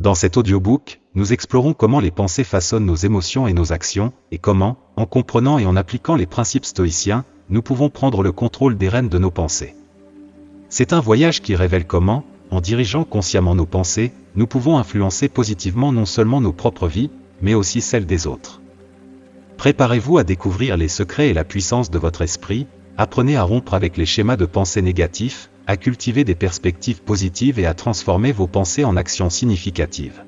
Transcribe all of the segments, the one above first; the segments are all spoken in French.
Dans cet audiobook, nous explorons comment les pensées façonnent nos émotions et nos actions, et comment, en comprenant et en appliquant les principes stoïciens, nous pouvons prendre le contrôle des rênes de nos pensées. C'est un voyage qui révèle comment, en dirigeant consciemment nos pensées, nous pouvons influencer positivement non seulement nos propres vies, mais aussi celles des autres. Préparez-vous à découvrir les secrets et la puissance de votre esprit, apprenez à rompre avec les schémas de pensée négatifs, à cultiver des perspectives positives et à transformer vos pensées en actions significatives.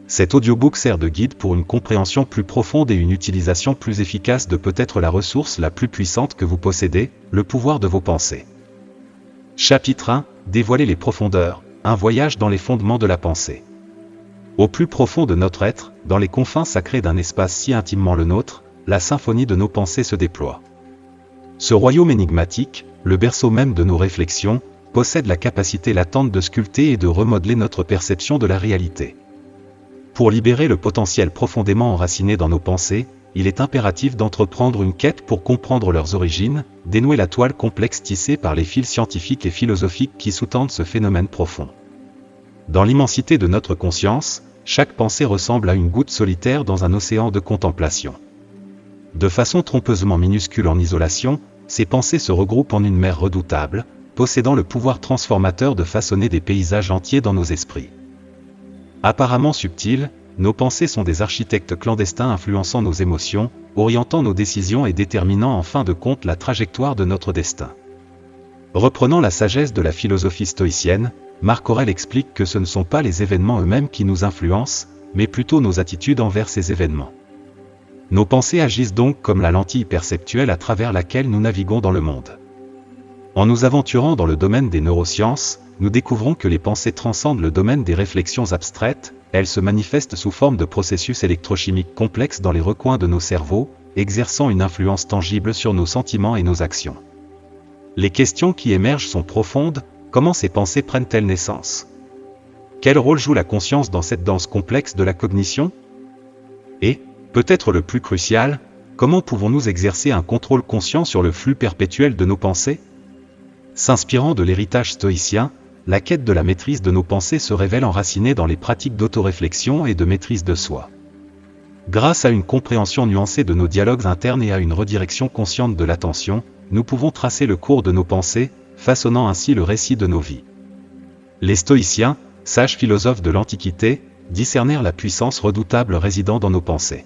Cet audiobook sert de guide pour une compréhension plus profonde et une utilisation plus efficace de peut-être la ressource la plus puissante que vous possédez, le pouvoir de vos pensées. Chapitre 1 – Dévoiler les profondeurs, un voyage dans les fondements de la pensée. Au plus profond de notre être, dans les confins sacrés d'un espace si intimement le nôtre, la symphonie de nos pensées se déploie. Ce royaume énigmatique, le berceau même de nos réflexions, possède la capacité latente de sculpter et de remodeler notre perception de la réalité. Pour libérer le potentiel profondément enraciné dans nos pensées, il est impératif d'entreprendre une quête pour comprendre leurs origines, dénouer la toile complexe tissée par les fils scientifiques et philosophiques qui sous-tendent ce phénomène profond. Dans l'immensité de notre conscience, chaque pensée ressemble à une goutte solitaire dans un océan de contemplation. De façon trompeusement minuscule en isolation, ces pensées se regroupent en une mer redoutable, possédant le pouvoir transformateur de façonner des paysages entiers dans nos esprits. Apparemment subtiles, nos pensées sont des architectes clandestins influençant nos émotions, orientant nos décisions et déterminant en fin de compte la trajectoire de notre destin. Reprenant la sagesse de la philosophie stoïcienne, Marc Aurèle explique que ce ne sont pas les événements eux-mêmes qui nous influencent, mais plutôt nos attitudes envers ces événements. Nos pensées agissent donc comme la lentille perceptuelle à travers laquelle nous naviguons dans le monde. En nous aventurant dans le domaine des neurosciences, nous découvrons que les pensées transcendent le domaine des réflexions abstraites, elles se manifestent sous forme de processus électrochimiques complexes dans les recoins de nos cerveaux, exerçant une influence tangible sur nos sentiments et nos actions. Les questions qui émergent sont profondes. Comment ces pensées prennent-elles naissance? Quel rôle joue la conscience dans cette danse complexe de la cognition? Et, peut-être le plus crucial, comment pouvons-nous exercer un contrôle conscient sur le flux perpétuel de nos pensées? S'inspirant de l'héritage stoïcien, la quête de la maîtrise de nos pensées se révèle enracinée dans les pratiques d'autoréflexion et de maîtrise de soi. Grâce à une compréhension nuancée de nos dialogues internes et à une redirection consciente de l'attention, nous pouvons tracer le cours de nos pensées, façonnant ainsi le récit de nos vies. Les stoïciens, sages philosophes de l'Antiquité, discernèrent la puissance redoutable résidant dans nos pensées.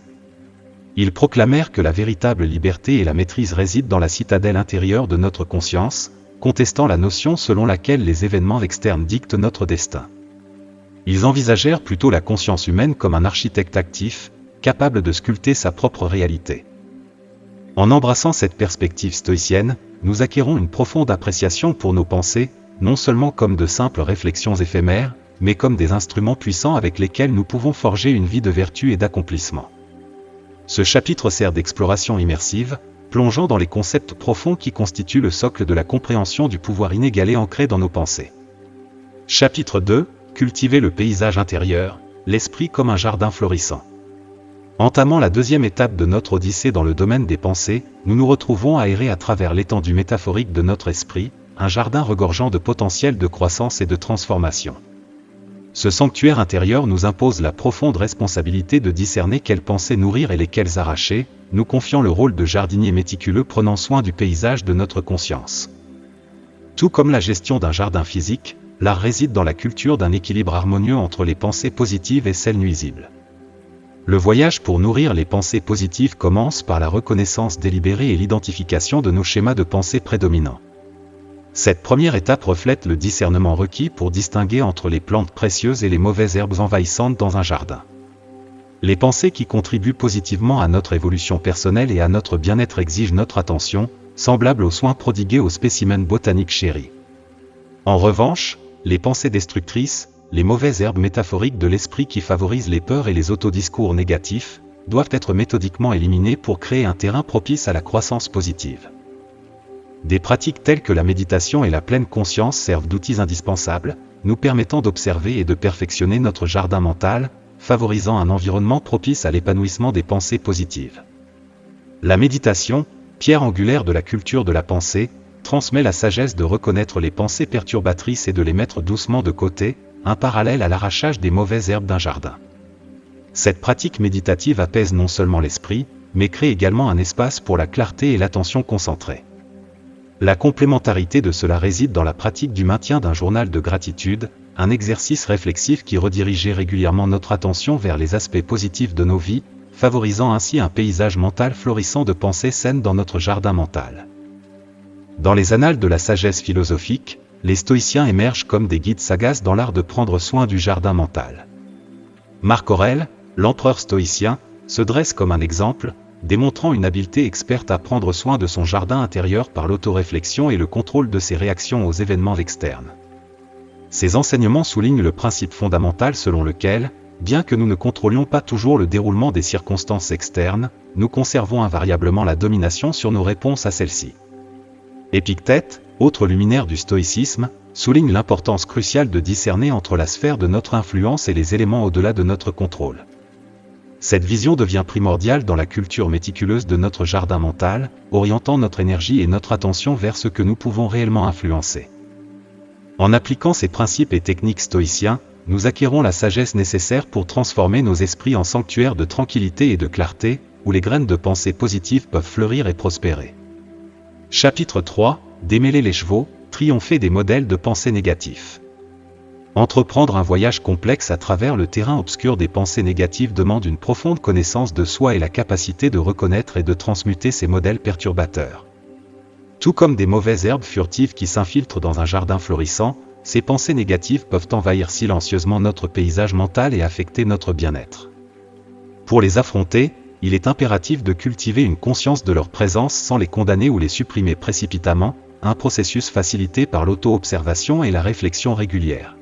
Ils proclamèrent que la véritable liberté et la maîtrise résident dans la citadelle intérieure de notre conscience, contestant la notion selon laquelle les événements externes dictent notre destin. Ils envisagèrent plutôt la conscience humaine comme un architecte actif, capable de sculpter sa propre réalité. En embrassant cette perspective stoïcienne, nous acquérons une profonde appréciation pour nos pensées, non seulement comme de simples réflexions éphémères, mais comme des instruments puissants avec lesquels nous pouvons forger une vie de vertu et d'accomplissement. Ce chapitre sert d'exploration immersive, plongeant dans les concepts profonds qui constituent le socle de la compréhension du pouvoir inégalé ancré dans nos pensées. Chapitre 2 – Cultiver le paysage intérieur, l'esprit comme un jardin florissant. Entamant la deuxième étape de notre odyssée dans le domaine des pensées, nous nous retrouvons à errer à travers l'étendue métaphorique de notre esprit, un jardin regorgeant de potentiel de croissance et de transformation. Ce sanctuaire intérieur nous impose la profonde responsabilité de discerner quelles pensées nourrir et lesquelles arracher, nous confiant le rôle de jardinier méticuleux prenant soin du paysage de notre conscience. Tout comme la gestion d'un jardin physique, l'art réside dans la culture d'un équilibre harmonieux entre les pensées positives et celles nuisibles. Le voyage pour nourrir les pensées positives commence par la reconnaissance délibérée et l'identification de nos schémas de pensée prédominants. Cette première étape reflète le discernement requis pour distinguer entre les plantes précieuses et les mauvaises herbes envahissantes dans un jardin. Les pensées qui contribuent positivement à notre évolution personnelle et à notre bien-être exigent notre attention, semblable aux soins prodigués aux spécimens botaniques chéris. En revanche, les pensées destructrices, les mauvaises herbes métaphoriques de l'esprit qui favorisent les peurs et les autodiscours négatifs, doivent être méthodiquement éliminées pour créer un terrain propice à la croissance positive. Des pratiques telles que la méditation et la pleine conscience servent d'outils indispensables, nous permettant d'observer et de perfectionner notre jardin mental, favorisant un environnement propice à l'épanouissement des pensées positives. La méditation, pierre angulaire de la culture de la pensée, transmet la sagesse de reconnaître les pensées perturbatrices et de les mettre doucement de côté, un parallèle à l'arrachage des mauvaises herbes d'un jardin. Cette pratique méditative apaise non seulement l'esprit, mais crée également un espace pour la clarté et l'attention concentrée. La complémentarité de cela réside dans la pratique du maintien d'un journal de gratitude, un exercice réflexif qui redirigeait régulièrement notre attention vers les aspects positifs de nos vies, favorisant ainsi un paysage mental florissant de pensées saines dans notre jardin mental. Dans les annales de la sagesse philosophique, les stoïciens émergent comme des guides sagaces dans l'art de prendre soin du jardin mental. Marc Aurèle, l'empereur stoïcien, se dresse comme un exemple, démontrant une habileté experte à prendre soin de son jardin intérieur par l'autoréflexion et le contrôle de ses réactions aux événements externes. Ces enseignements soulignent le principe fondamental selon lequel, bien que nous ne contrôlions pas toujours le déroulement des circonstances externes, nous conservons invariablement la domination sur nos réponses à celles-ci. Épictète, autre luminaire du stoïcisme, souligne l'importance cruciale de discerner entre la sphère de notre influence et les éléments au-delà de notre contrôle. Cette vision devient primordiale dans la culture méticuleuse de notre jardin mental, orientant notre énergie et notre attention vers ce que nous pouvons réellement influencer. En appliquant ces principes et techniques stoïciens, nous acquérons la sagesse nécessaire pour transformer nos esprits en sanctuaires de tranquillité et de clarté, où les graines de pensée positives peuvent fleurir et prospérer. Chapitre 3 : Démêler les chevaux, triompher des modèles de pensée négatifs. Entreprendre un voyage complexe à travers le terrain obscur des pensées négatives demande une profonde connaissance de soi et la capacité de reconnaître et de transmuter ces modèles perturbateurs. Tout comme des mauvaises herbes furtives qui s'infiltrent dans un jardin florissant, ces pensées négatives peuvent envahir silencieusement notre paysage mental et affecter notre bien-être. Pour les affronter, il est impératif de cultiver une conscience de leur présence sans les condamner ou les supprimer précipitamment, un processus facilité par l'auto-observation et la réflexion régulière.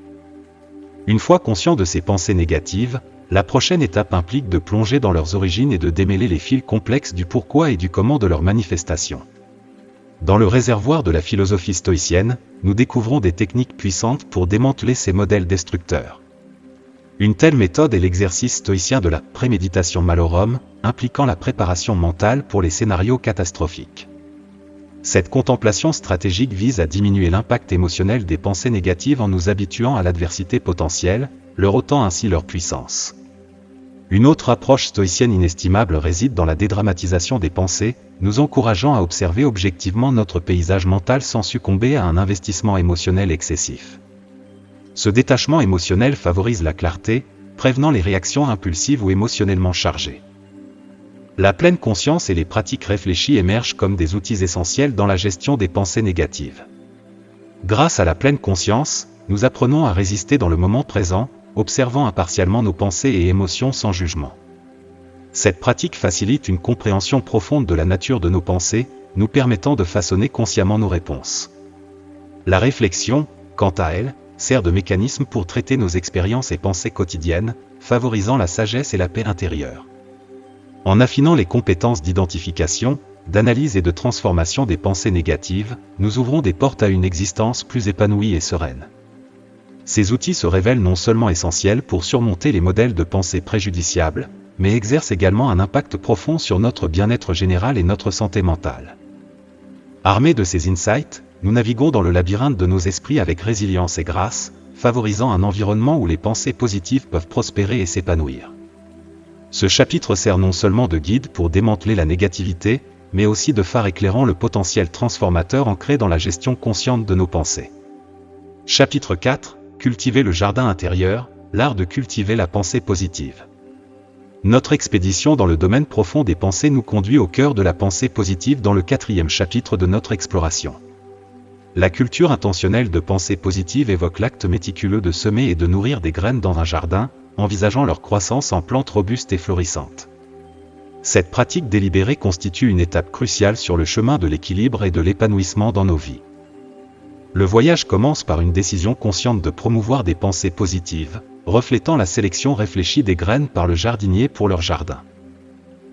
Une fois conscient de ces pensées négatives, la prochaine étape implique de plonger dans leurs origines et de démêler les fils complexes du pourquoi et du comment de leur manifestation. Dans le réservoir de la philosophie stoïcienne, nous découvrons des techniques puissantes pour démanteler ces modèles destructeurs. Une telle méthode est l'exercice stoïcien de la préméditation malorum, impliquant la préparation mentale pour les scénarios catastrophiques. Cette contemplation stratégique vise à diminuer l'impact émotionnel des pensées négatives en nous habituant à l'adversité potentielle, leur ôtant ainsi leur puissance. Une autre approche stoïcienne inestimable réside dans la dédramatisation des pensées, nous encourageant à observer objectivement notre paysage mental sans succomber à un investissement émotionnel excessif. Ce détachement émotionnel favorise la clarté, prévenant les réactions impulsives ou émotionnellement chargées. La pleine conscience et les pratiques réfléchies émergent comme des outils essentiels dans la gestion des pensées négatives. Grâce à la pleine conscience, nous apprenons à résister dans le moment présent, observant impartialement nos pensées et émotions sans jugement. Cette pratique facilite une compréhension profonde de la nature de nos pensées, nous permettant de façonner consciemment nos réponses. La réflexion, quant à elle, sert de mécanisme pour traiter nos expériences et pensées quotidiennes, favorisant la sagesse et la paix intérieure. En affinant les compétences d'identification, d'analyse et de transformation des pensées négatives, nous ouvrons des portes à une existence plus épanouie et sereine. Ces outils se révèlent non seulement essentiels pour surmonter les modèles de pensée préjudiciables, mais exercent également un impact profond sur notre bien-être général et notre santé mentale. Armés de ces insights, nous naviguons dans le labyrinthe de nos esprits avec résilience et grâce, favorisant un environnement où les pensées positives peuvent prospérer et s'épanouir. Ce chapitre sert non seulement de guide pour démanteler la négativité, mais aussi de phare éclairant le potentiel transformateur ancré dans la gestion consciente de nos pensées. Chapitre 4 : Cultiver le jardin intérieur, l'art de cultiver la pensée positive. Notre expédition dans le domaine profond des pensées nous conduit au cœur de la pensée positive dans le 4e chapitre de notre exploration. La culture intentionnelle de pensée positive évoque l'acte méticuleux de semer et de nourrir des graines dans un jardin, envisageant leur croissance en plantes robustes et florissantes. Cette pratique délibérée constitue une étape cruciale sur le chemin de l'équilibre et de l'épanouissement dans nos vies. Le voyage commence par une décision consciente de promouvoir des pensées positives, reflétant la sélection réfléchie des graines par le jardinier pour leur jardin.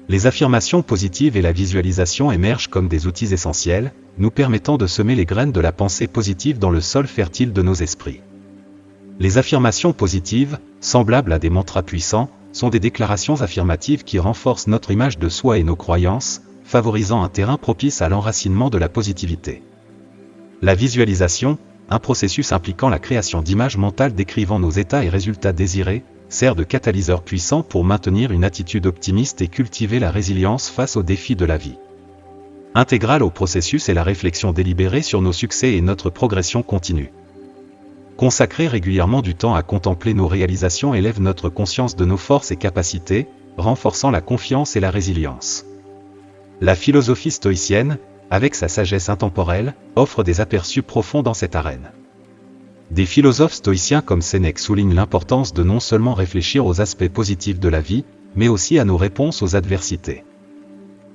Les affirmations positives et la visualisation émergent comme des outils essentiels, nous permettant de semer les graines de la pensée positive dans le sol fertile de nos esprits. Les affirmations positives, semblables à des mantras puissants, sont des déclarations affirmatives qui renforcent notre image de soi et nos croyances, favorisant un terrain propice à l'enracinement de la positivité. La visualisation, un processus impliquant la création d'images mentales décrivant nos états et résultats désirés, sert de catalyseur puissant pour maintenir une attitude optimiste et cultiver la résilience face aux défis de la vie. Intégrale au processus est la réflexion délibérée sur nos succès et notre progression continue. Consacrer régulièrement du temps à contempler nos réalisations élève notre conscience de nos forces et capacités, renforçant la confiance et la résilience. La philosophie stoïcienne, avec sa sagesse intemporelle, offre des aperçus profonds dans cette arène. Des philosophes stoïciens comme Sénèque soulignent l'importance de non seulement réfléchir aux aspects positifs de la vie, mais aussi à nos réponses aux adversités.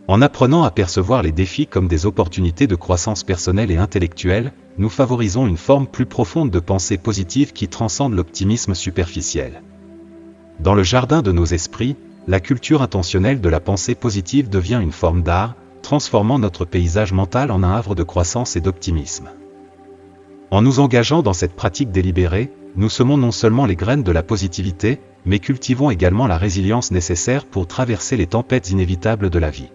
En apprenant à percevoir les défis comme des opportunités de croissance personnelle et intellectuelle, nous favorisons une forme plus profonde de pensée positive qui transcende l'optimisme superficiel. Dans le jardin de nos esprits, la culture intentionnelle de la pensée positive devient une forme d'art, transformant notre paysage mental en un havre de croissance et d'optimisme. En nous engageant dans cette pratique délibérée, nous semons non seulement les graines de la positivité, mais cultivons également la résilience nécessaire pour traverser les tempêtes inévitables de la vie.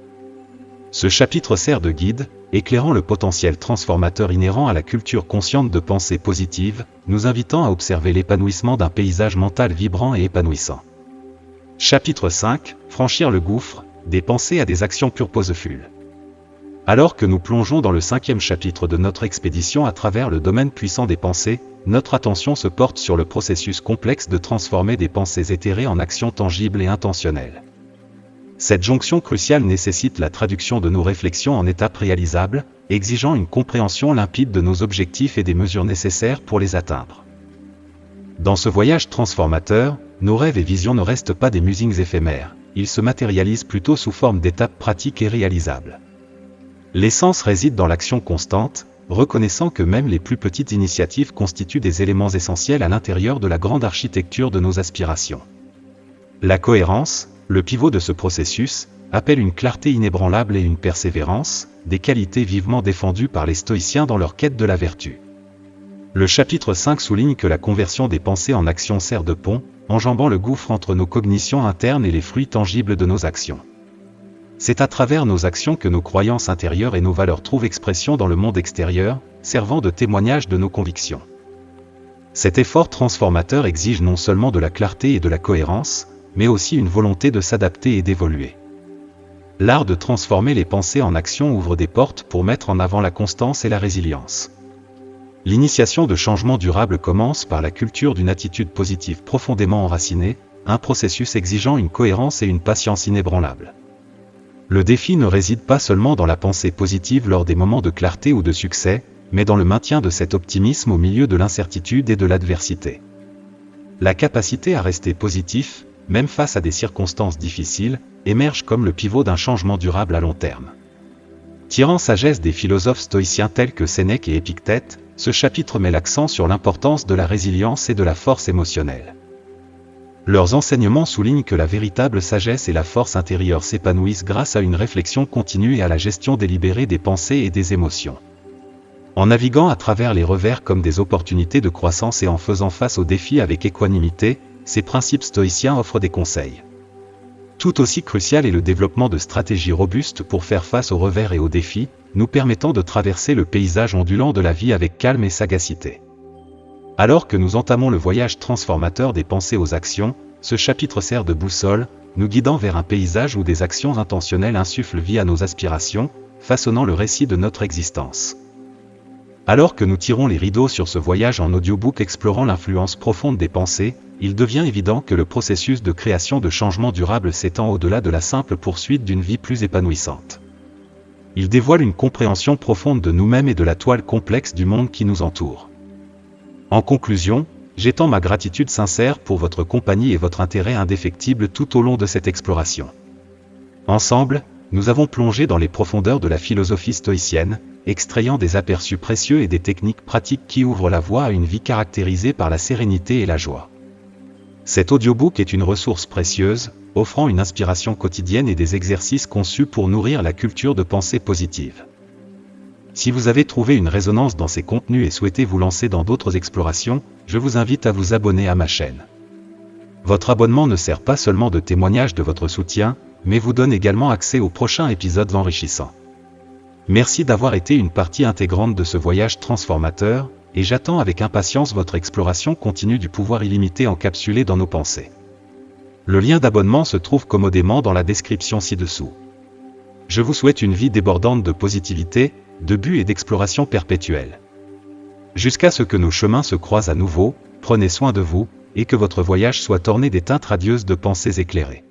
Ce chapitre sert de guide, éclairant le potentiel transformateur inhérent à la culture consciente de pensée positive, nous invitant à observer l'épanouissement d'un paysage mental vibrant et épanouissant. Chapitre 5, franchir le gouffre, des pensées à des actions purposeful. Alors que nous plongeons dans le 5e chapitre de notre expédition à travers le domaine puissant des pensées, notre attention se porte sur le processus complexe de transformer des pensées éthérées en actions tangibles et intentionnelles. Cette jonction cruciale nécessite la traduction de nos réflexions en étapes réalisables, exigeant une compréhension limpide de nos objectifs et des mesures nécessaires pour les atteindre. Dans ce voyage transformateur, nos rêves et visions ne restent pas des musings éphémères, ils se matérialisent plutôt sous forme d'étapes pratiques et réalisables. L'essence réside dans l'action constante, reconnaissant que même les plus petites initiatives constituent des éléments essentiels à l'intérieur de la grande architecture de nos aspirations. La cohérence, le pivot de ce processus, appelle une clarté inébranlable et une persévérance, des qualités vivement défendues par les stoïciens dans leur quête de la vertu. Le chapitre 5 souligne que la conversion des pensées en action sert de pont, enjambant le gouffre entre nos cognitions internes et les fruits tangibles de nos actions. C'est à travers nos actions que nos croyances intérieures et nos valeurs trouvent expression dans le monde extérieur, servant de témoignage de nos convictions. Cet effort transformateur exige non seulement de la clarté et de la cohérence, mais aussi une volonté de s'adapter et d'évoluer. L'art de transformer les pensées en action ouvre des portes pour mettre en avant la constance et la résilience. L'initiation de changements durables commence par la culture d'une attitude positive profondément enracinée, un processus exigeant une cohérence et une patience inébranlables. Le défi ne réside pas seulement dans la pensée positive lors des moments de clarté ou de succès, mais dans le maintien de cet optimisme au milieu de l'incertitude et de l'adversité. La capacité à rester positif, même face à des circonstances difficiles, émerge comme le pivot d'un changement durable à long terme. Tirant sagesse des philosophes stoïciens tels que Sénèque et Épictète, ce chapitre met l'accent sur l'importance de la résilience et de la force émotionnelle. Leurs enseignements soulignent que la véritable sagesse et la force intérieure s'épanouissent grâce à une réflexion continue et à la gestion délibérée des pensées et des émotions. En naviguant à travers les revers comme des opportunités de croissance et en faisant face aux défis avec équanimité, ces principes stoïciens offrent des conseils. Tout aussi crucial est le développement de stratégies robustes pour faire face aux revers et aux défis, nous permettant de traverser le paysage ondulant de la vie avec calme et sagacité. Alors que nous entamons le voyage transformateur des pensées aux actions, ce chapitre sert de boussole, nous guidant vers un paysage où des actions intentionnelles insufflent vie à nos aspirations, façonnant le récit de notre existence. Alors que nous tirons les rideaux sur ce voyage en audiobook explorant l'influence profonde des pensées, il devient évident que le processus de création de changements durables s'étend au-delà de la simple poursuite d'une vie plus épanouissante. Il dévoile une compréhension profonde de nous-mêmes et de la toile complexe du monde qui nous entoure. En conclusion, j'étends ma gratitude sincère pour votre compagnie et votre intérêt indéfectible tout au long de cette exploration. Ensemble, nous avons plongé dans les profondeurs de la philosophie stoïcienne, extrayant des aperçus précieux et des techniques pratiques qui ouvrent la voie à une vie caractérisée par la sérénité et la joie. Cet audiobook est une ressource précieuse, offrant une inspiration quotidienne et des exercices conçus pour nourrir la culture de pensée positive. Si vous avez trouvé une résonance dans ces contenus et souhaitez vous lancer dans d'autres explorations, je vous invite à vous abonner à ma chaîne. Votre abonnement ne sert pas seulement de témoignage de votre soutien, mais vous donne également accès aux prochains épisodes enrichissants. Merci d'avoir été une partie intégrante de ce voyage transformateur, et j'attends avec impatience votre exploration continue du pouvoir illimité encapsulé dans nos pensées. Le lien d'abonnement se trouve commodément dans la description ci-dessous. Je vous souhaite une vie débordante de positivité, de but et d'exploration perpétuelle. Jusqu'à ce que nos chemins se croisent à nouveau, prenez soin de vous, et que votre voyage soit orné des teintes radieuses de pensées éclairées.